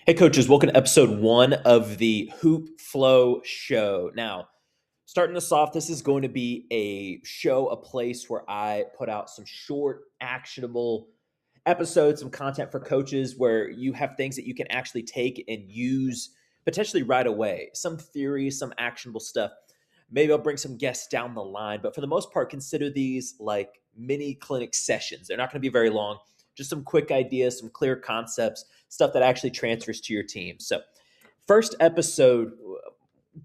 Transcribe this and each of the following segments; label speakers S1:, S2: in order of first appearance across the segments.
S1: Hey, coaches, welcome to episode one of the Hoop Flow Show. Now, starting us off, this is going to be a show, a place where I put out some short, actionable episodes, some content for coaches where you have things that you can actually take and use potentially right away. Some theory, some actionable stuff. Maybe I'll bring some guests down the line, but for the most part, consider these like mini clinic sessions. They're not going to be very long, just some quick ideas, some clear concepts, stuff that actually transfers to your team. So, first episode,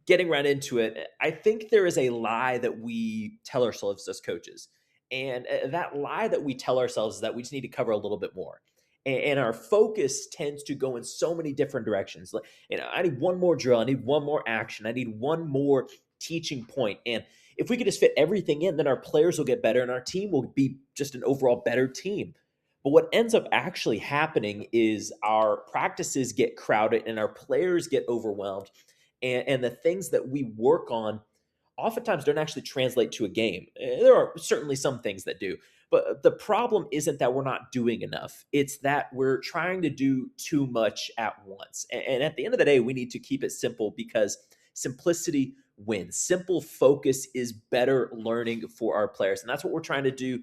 S1: getting right into it, I think there is a lie that we tell ourselves as coaches. And that lie that we tell ourselves is that we just need to cover a little bit more. And our focus tends to go in so many different directions. Like, I need one more drill. I need one more action. I need one more teaching point. And if we could just fit everything in, then our players will get better and our team will be just an overall better team. But what ends up actually happening is our practices get crowded and our players get overwhelmed. And the things that we work on oftentimes don't actually translate to a game. There are certainly some things that do. But the problem isn't that we're not doing enough. It's that we're trying to do too much at once. And at the end of the day, we need to keep it simple because simplicity wins. Simple focus is better learning for our players. And that's what we're trying to do.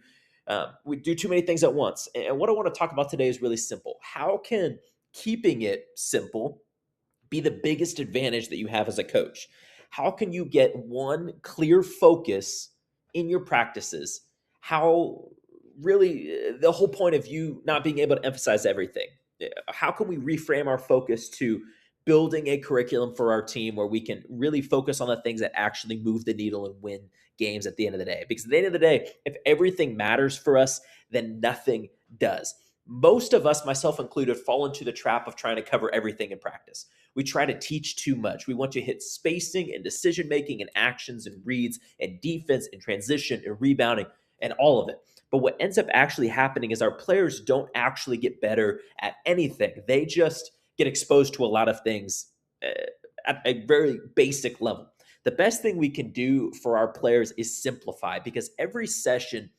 S1: We do too many things at once. And what I want to talk about today is really simple. How can keeping it simple be the biggest advantage that you have as a coach? How can you get one clear focus in your practices? How really the whole point of you not being able to emphasize everything? How can we reframe our focus to building a curriculum for our team where we can really focus on the things that actually move the needle and win games at the end of the day? Because at the end of the day, if everything matters for us, then nothing does. Most of us, myself included, fall into the trap of trying to cover everything in practice. We try to teach too much. We want to hit spacing and decision making and actions and reads and defense and transition and rebounding and all of it. But what ends up actually happening is our players don't actually get better at anything. They just get exposed to a lot of things uh, at a very basic level. The best thing we can do for our players is simplify because every session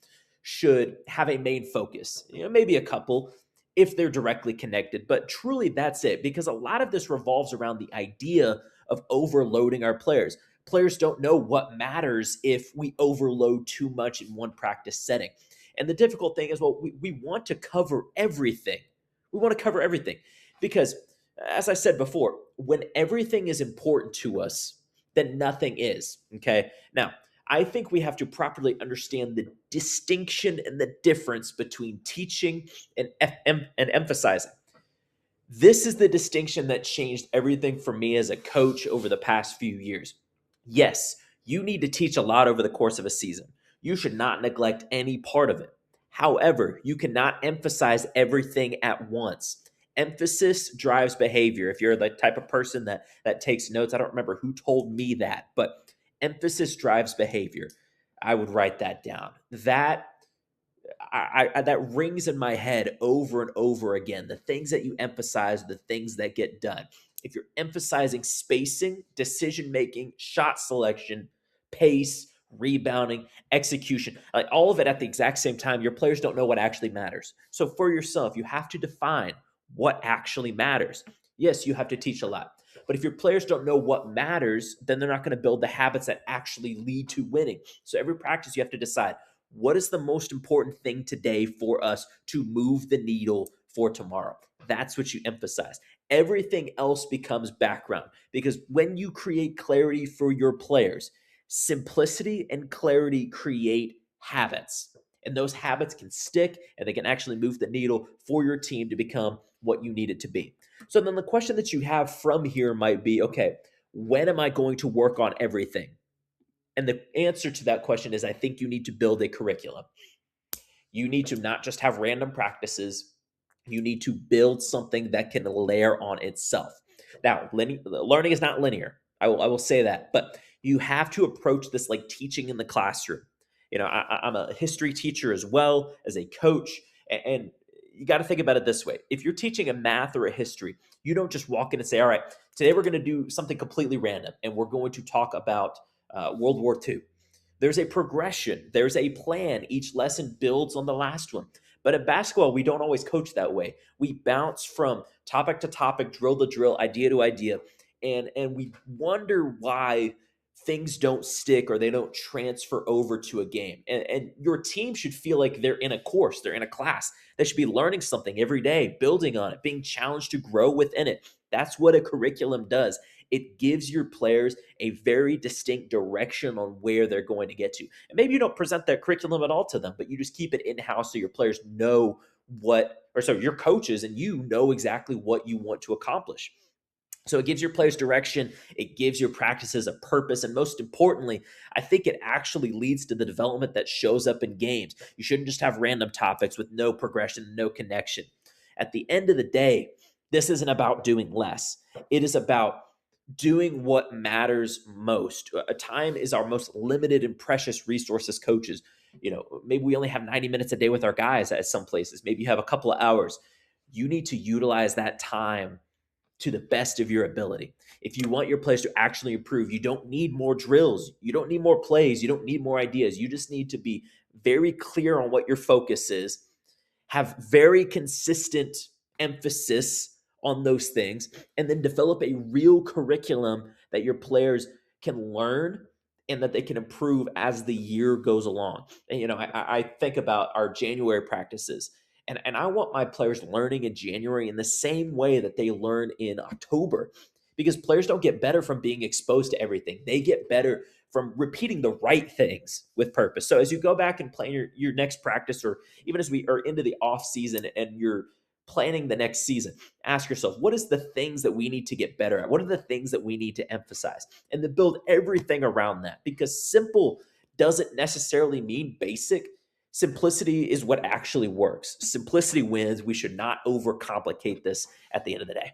S1: should have a main focus, maybe a couple if they're directly connected, but truly that's it because a lot of this revolves around the idea of overloading our players. Players don't know what matters if we overload too much in one practice setting. And the difficult thing is, well, we want to cover everything. We want to cover everything because, as I said before, when everything is important to us, then nothing is. Okay. Now, I think we have to properly understand the distinction and the difference between teaching and emphasizing. This is the distinction that changed everything for me as a coach over the past few years. Yes, you need to teach a lot over the course of a season. You should not neglect any part of it. However, you cannot emphasize everything at once. Emphasis drives behavior. If you're the type of person that takes notes, I don't remember who told me that, but emphasis drives behavior. I would write that down. That rings in my head over and over again. The things that you emphasize, the things that get done. If you're emphasizing spacing, decision making, shot selection, pace, rebounding, execution, like all of it at the exact same time, your players don't know what actually matters. So for yourself, you have to define what actually matters. Yes, you have to teach a lot. But if your players don't know what matters, then they're not going to build the habits that actually lead to winning. So every practice, you have to decide what is the most important thing today for us to move the needle for tomorrow. That's what you emphasize. Everything else becomes background because when you create clarity for your players, simplicity and clarity create habits. And those habits can stick and they can actually move the needle for your team to become what you need it to be. So then the question that you have from here might be, okay, when am I going to work on everything? And the answer to that question is I think you need to build a curriculum. You need to not just have random practices, you need to build something that can layer on itself. Now, learning is not linear. I will say that, but you have to approach this like teaching in the classroom. I'm a history teacher as well as a coach, and you got to think about it this way. If you're teaching a math or a history, you don't just walk in and say, all right, today we're going to do something completely random, and we're going to talk about World War II. There's a progression, there's a plan. Each lesson builds on the last one. But in basketball, we don't always coach that way. We bounce from topic to topic, drill to drill, idea to idea, and we wonder why things don't stick or they don't transfer over to a game. And your team should feel like they're in a course, they're in a class. They should be learning something every day, building on it, being challenged to grow within it. That's what a curriculum does. It gives your players a very distinct direction on where they're going to get to. And maybe you don't present that curriculum at all to them, but you just keep it in-house so your players know your coaches and you know exactly what you want to accomplish. So it gives your players direction, it gives your practices a purpose, and most importantly, I think it actually leads to the development that shows up in games. You shouldn't just have random topics with no progression, no connection. At the end of the day, this isn't about doing less. It is about doing what matters most. A time is our most limited and precious resource as coaches. Maybe we only have 90 minutes a day with our guys at some places. Maybe you have a couple of hours. You need to utilize that time to the best of your ability. If you want your players to actually improve, you don't need more drills. You don't need more plays. You don't need more ideas. You just need to be very clear on what your focus is, have very consistent emphasis on those things, and then develop a real curriculum that your players can learn and that they can improve as the year goes along. And, I think about our January practices. And I want my players learning in January in the same way that they learn in October, because players don't get better from being exposed to everything. They get better from repeating the right things with purpose. So as you go back and plan your next practice, or even as we are into the off season and you're planning the next season, ask yourself, what is the things that we need to get better at? What are the things that we need to emphasize? And then build everything around that, because simple doesn't necessarily mean basic. Simplicity is what actually works. Simplicity wins. We should not overcomplicate this at the end of the day.